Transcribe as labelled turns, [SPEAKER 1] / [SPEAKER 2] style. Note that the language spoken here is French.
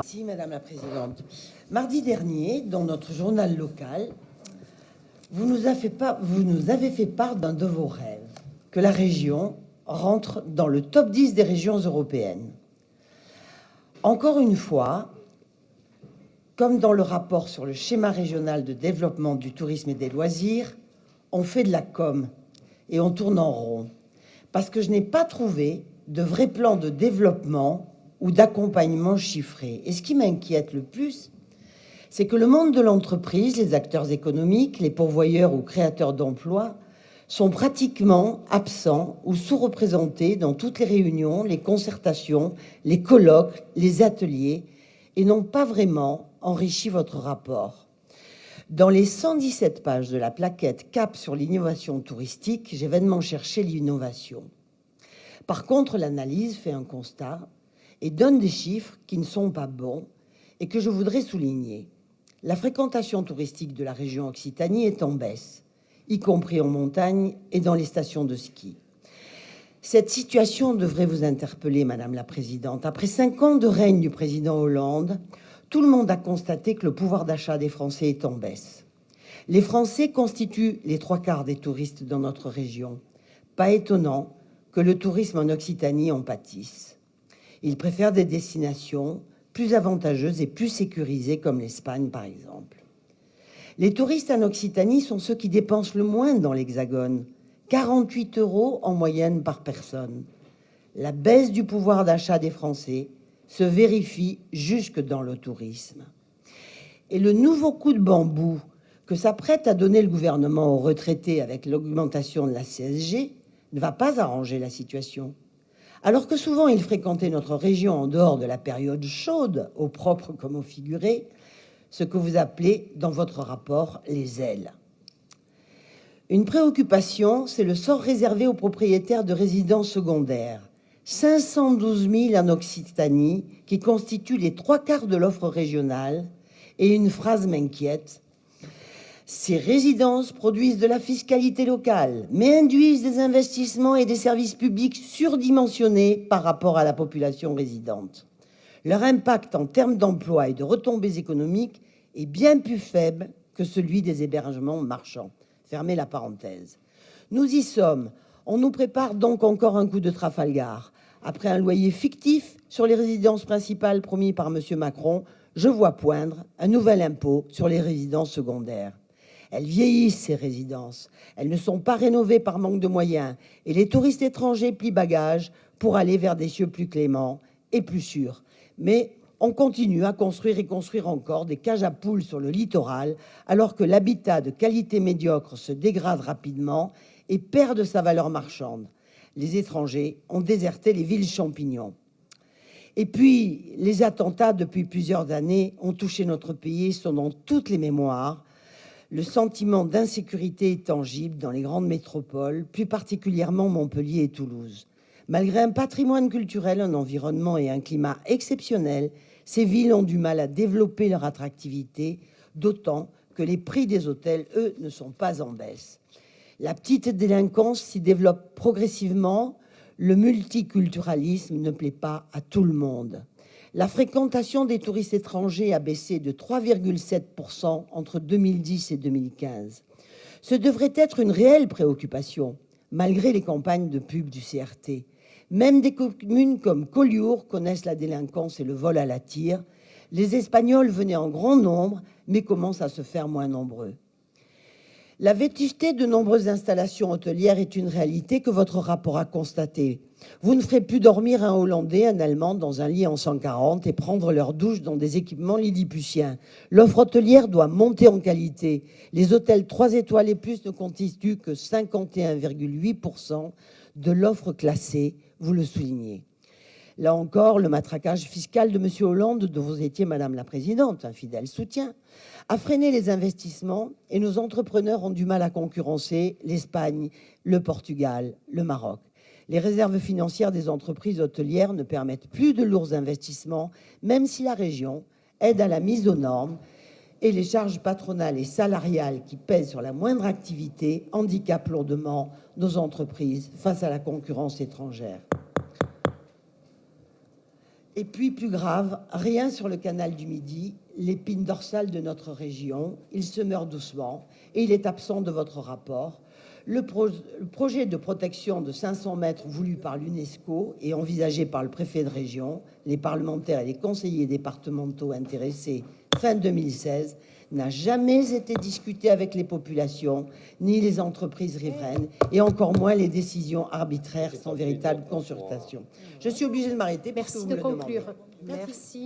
[SPEAKER 1] Merci, Madame la Présidente. Mardi dernier, dans notre journal local, vous nous avez fait part d'un de vos rêves, que la région rentre dans le top 10 des régions européennes. Encore une fois, comme dans le rapport sur le schéma régional de développement du tourisme et des loisirs, on fait de la com et on tourne en rond. Parce que je n'ai pas trouvé de vrai plan de développement ou d'accompagnement chiffré. Et ce qui m'inquiète le plus, c'est que le monde de l'entreprise, les acteurs économiques, les pourvoyeurs ou créateurs d'emplois sont pratiquement absents ou sous-représentés dans toutes les réunions, les concertations, les colloques, les ateliers, et n'ont pas vraiment enrichi votre rapport. Dans les 117 pages de la plaquette CAP sur l'innovation touristique, j'ai vainement cherché l'innovation. Par contre, l'analyse fait un constat et donne des chiffres qui ne sont pas bons et que je voudrais souligner. La fréquentation touristique de la région Occitanie est en baisse, y compris en montagne et dans les stations de ski. Cette situation devrait vous interpeller, Madame la Présidente. Après 5 ans de règne du président Hollande, tout le monde a constaté que le pouvoir d'achat des Français est en baisse. Les Français constituent les 3/4 des touristes dans notre région. Pas étonnant que le tourisme en Occitanie en pâtisse. Ils préfèrent des destinations plus avantageuses et plus sécurisées comme l'Espagne par exemple. Les touristes en Occitanie sont ceux qui dépensent le moins dans l'Hexagone, 48 € en moyenne par personne. La baisse du pouvoir d'achat des Français se vérifie jusque dans le tourisme. Et le nouveau coup de bambou que s'apprête à donner le gouvernement aux retraités avec l'augmentation de la CSG ne va pas arranger la situation. Alors que souvent ils fréquentaient notre région en dehors de la période chaude, au propre comme au figuré, ce que vous appelez dans votre rapport les ailes. Une préoccupation, c'est le sort réservé aux propriétaires de résidences secondaires. 512 000 en Occitanie, qui constituent les 3/4 de l'offre régionale. Et une phrase m'inquiète. Ces résidences produisent de la fiscalité locale, mais induisent des investissements et des services publics surdimensionnés par rapport à la population résidente. Leur impact en termes d'emploi et de retombées économiques est bien plus faible que celui des hébergements marchands. Fermez la parenthèse. Nous y sommes. On nous prépare donc encore un coup de Trafalgar. Après un loyer fictif sur les résidences principales promis par M. Macron, je vois poindre un nouvel impôt sur les résidences secondaires. Elles vieillissent, ces résidences. Elles ne sont pas rénovées par manque de moyens. Et les touristes étrangers plient bagages pour aller vers des cieux plus cléments et plus sûrs. Mais on continue à construire et construire encore des cages à poules sur le littoral, alors que l'habitat de qualité médiocre se dégrade rapidement et perd de sa valeur marchande. Les étrangers ont déserté les villes champignons. Et puis, les attentats depuis plusieurs années ont touché notre pays, sont dans toutes les mémoires. Le sentiment d'insécurité est tangible dans les grandes métropoles, plus particulièrement Montpellier et Toulouse. Malgré un patrimoine culturel, un environnement et un climat exceptionnels, ces villes ont du mal à développer leur attractivité, d'autant que les prix des hôtels, eux, ne sont pas en baisse. La petite délinquance s'y développe progressivement. Le multiculturalisme ne plaît pas à tout le monde. La fréquentation des touristes étrangers a baissé de 3,7% entre 2010 et 2015. Ce devrait être une réelle préoccupation, malgré les campagnes de pub du CRT. Même des communes comme Collioure connaissent la délinquance et le vol à la tire. Les Espagnols venaient en grand nombre, mais commencent à se faire moins nombreux. La vétusté de nombreuses installations hôtelières est une réalité que votre rapport a constatée. Vous ne ferez plus dormir un Hollandais, un Allemand dans un lit en 140 et prendre leur douche dans des équipements lilliputiens. L'offre hôtelière doit monter en qualité. Les hôtels 3 étoiles et plus ne constituent que 51,8% de l'offre classée, vous le soulignez. Là encore, le matraquage fiscal de M. Hollande, dont vous étiez, Madame la Présidente, un fidèle soutien, a freiné les investissements et nos entrepreneurs ont du mal à concurrencer l'Espagne, le Portugal, le Maroc. Les réserves financières des entreprises hôtelières ne permettent plus de lourds investissements, même si la région aide à la mise aux normes, et les charges patronales et salariales qui pèsent sur la moindre activité handicapent lourdement nos entreprises face à la concurrence étrangère. Et puis, plus grave, rien sur le canal du Midi, l'épine dorsale de notre région. Il se meurt doucement et il est absent de votre rapport. Le projet de protection de 500 mètres voulu par l'UNESCO et envisagé par le préfet de région, les parlementaires et les conseillers départementaux intéressés fin 2016 n'a jamais été discuté avec les populations ni les entreprises riveraines et encore moins les décisions arbitraires sans véritable consultation. Je suis obligée de m'arrêter.
[SPEAKER 2] Merci de conclure. Merci.